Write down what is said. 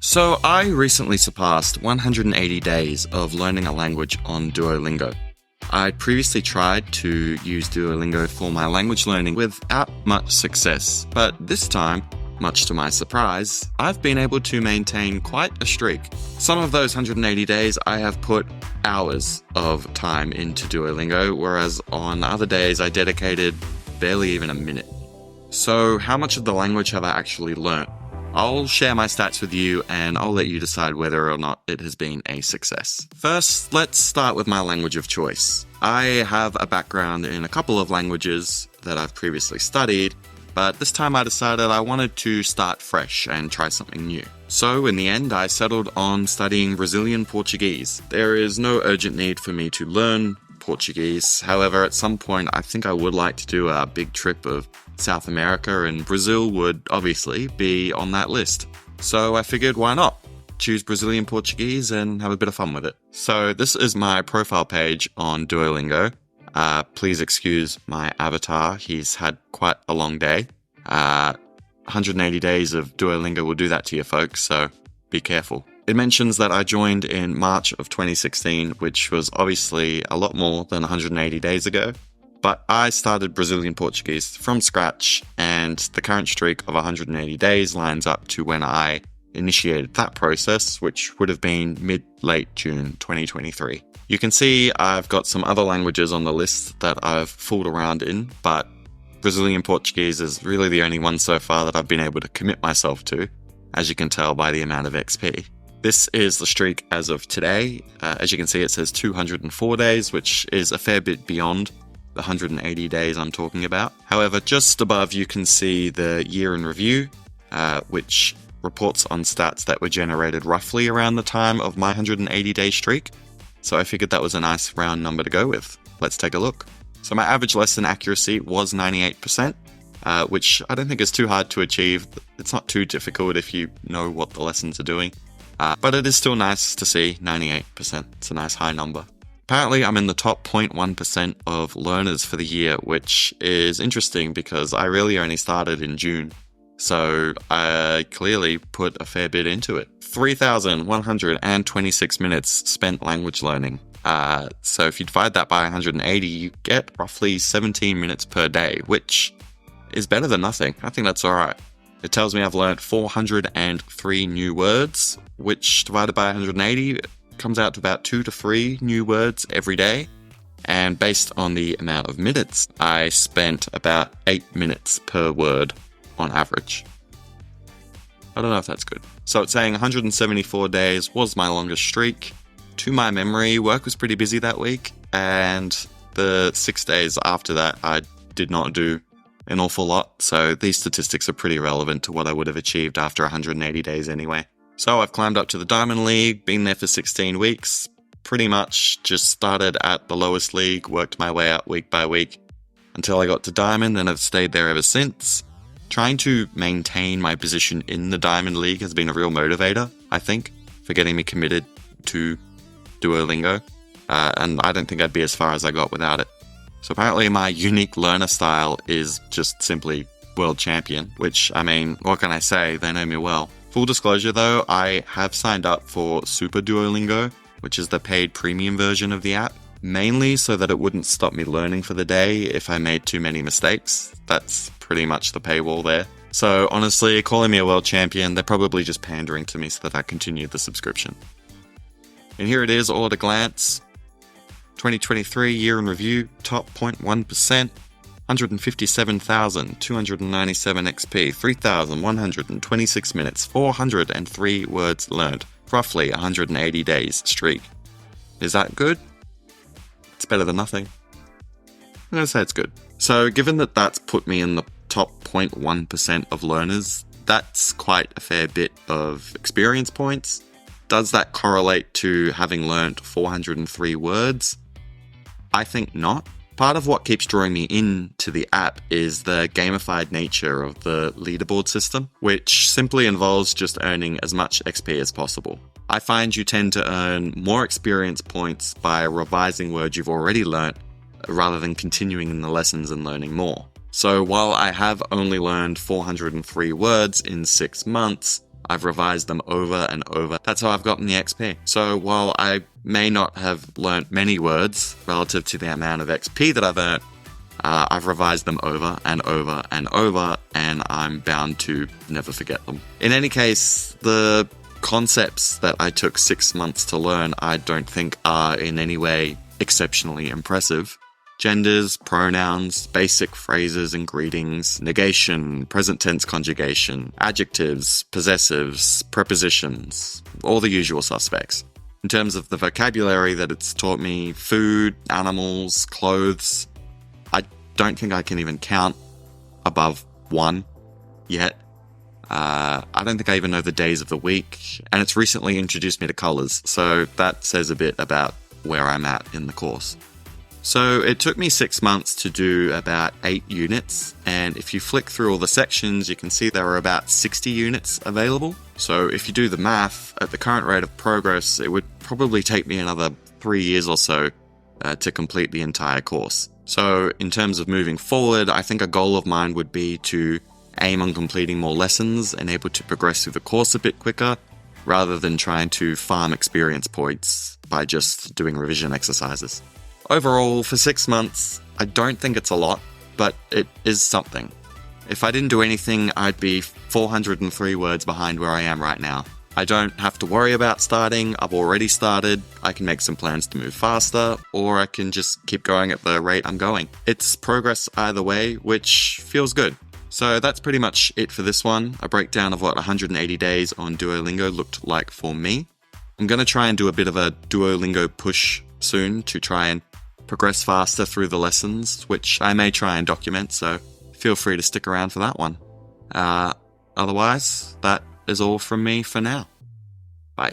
So, I recently surpassed 180 days of learning a language on Duolingo. I'd previously tried to use Duolingo for my language learning without much success, but this time, much to my surprise, I've been able to maintain quite a streak. Some of those 180 days I have put hours of time into Duolingo, whereas on other days I dedicated barely even a minute. So, how much of the language have I actually learnt? I'll share my stats with you and I'll let you decide whether or not it has been a success. First, let's start with my language of choice. I have a background in a couple of languages that I've previously studied, but this time I decided I wanted to start fresh and try something new. So in the end, I settled on studying Brazilian Portuguese. There is no urgent need for me to learn Portuguese. However, at some point, I think I would like to do a big trip of South America, and Brazil would obviously be on that list. So I figured, why not? Choose Brazilian Portuguese and have a bit of fun with it. So this is my profile page on Duolingo. Please excuse my avatar. He's had quite a long day. 180 days of Duolingo will do that to you folks, so be careful. It mentions that I joined in March of 2016, which was obviously a lot more than 180 days ago. But I started Brazilian Portuguese from scratch, and the current streak of 180 days lines up to when I initiated that process, which would have been mid-late June 2023. You can see I've got some other languages on the list that I've fooled around in, but Brazilian Portuguese is really the only one so far that I've been able to commit myself to, as you can tell by the amount of XP. This is the streak as of today. As you can see, it says 204 days, which is a fair bit beyond the 180 days I'm talking about. However, just above you can see the year in review, which reports on stats that were generated roughly around the time of my 180-day streak. So I figured that was a nice round number to go with. Let's take a look. So my average lesson accuracy was 98%, which I don't think is too hard to achieve. It's not too difficult if you know what the lessons are doing. But it is still nice to see 98%. It's a nice high number. Apparently, I'm in the top 0.1% of learners for the year, which is interesting because I really only started in June. So I clearly put a fair bit into it. 3,126 minutes spent language learning. So if you divide that by 180, you get roughly 17 minutes per day, which is better than nothing. I think that's all right. It tells me I've learned 403 new words, which divided by 180 comes out to about 2 to 3 new words every day. And based on the amount of minutes, I spent about 8 minutes per word on average. I don't know if that's good. So it's saying 174 days was my longest streak. To my memory, work was pretty busy that week, and the 6 days after that, I did not do an awful lot. So these statistics are pretty relevant to what I would have achieved after 180 days anyway. So I've climbed up to the Diamond League, been there for 16 weeks, pretty much just started at the lowest league, worked my way up week by week until I got to Diamond, and I've stayed there ever since. Trying to maintain my position in the Diamond League has been a real motivator, I think, for getting me committed to Duolingo, and I don't think I'd be as far as I got without it. So apparently my unique learner style is just simply world champion, which, I mean, what can I say? They know me well. Full disclosure though, I have signed up for Super Duolingo, which is the paid premium version of the app, mainly so that it wouldn't stop me learning for the day if I made too many mistakes. That's pretty much the paywall there. So honestly, calling me a world champion, they're probably just pandering to me so that I continue the subscription. And here it is, all at a glance. 2023 year in review, top 0.1%. 157,297 XP, 3,126 minutes, 403 words learned, roughly 180 days streak. Is that good? It's better than nothing. I'm going to say it's good. So given that that's put me in the top 0.1% of learners, that's quite a fair bit of experience points. Does that correlate to having learned 403 words? I think not. Part of what keeps drawing me into the app is the gamified nature of the leaderboard system, which simply involves just earning as much XP as possible. I find you tend to earn more experience points by revising words you've already learnt rather than continuing in the lessons and learning more. So while I have only learned 403 words in 6 months, I've revised them over and over. That's how I've gotten the XP. So while I may not have learnt many words relative to the amount of XP that I've earned, I've revised them over and over and over, and I'm bound to never forget them. In any case, the concepts that I took 6 months to learn I don't think are in any way exceptionally impressive. Genders, pronouns, basic phrases and greetings, negation, present tense conjugation, adjectives, possessives, prepositions, all the usual suspects. In terms of the vocabulary that it's taught me, food, animals, clothes, I don't think I can even count above 1 yet. I don't think I even know the days of the week, and it's recently introduced me to colours, so that says a bit about where I'm at in the course. So it took me 6 months to do about 8 units, and if you flick through all the sections, you can see there are about 60 units available. So if you do the math, at the current rate of progress, it would probably take me another 3 years or so to complete the entire course. So in terms of moving forward, I think a goal of mine would be to aim on completing more lessons and able to progress through the course a bit quicker, rather than trying to farm experience points by just doing revision exercises. Overall, for 6 months, I don't think it's a lot, but it is something. If I didn't do anything, I'd be 403 words behind where I am right now. I don't have to worry about starting, I've already started, I can make some plans to move faster, or I can just keep going at the rate I'm going. It's progress either way, which feels good. So that's pretty much it for this one, a breakdown of what 180 days on Duolingo looked like for me. I'm going to try and do a bit of a Duolingo push soon to try and progress faster through the lessons, which I may try and document, so feel free to stick around for that one. Otherwise, that is all from me for now. Bye.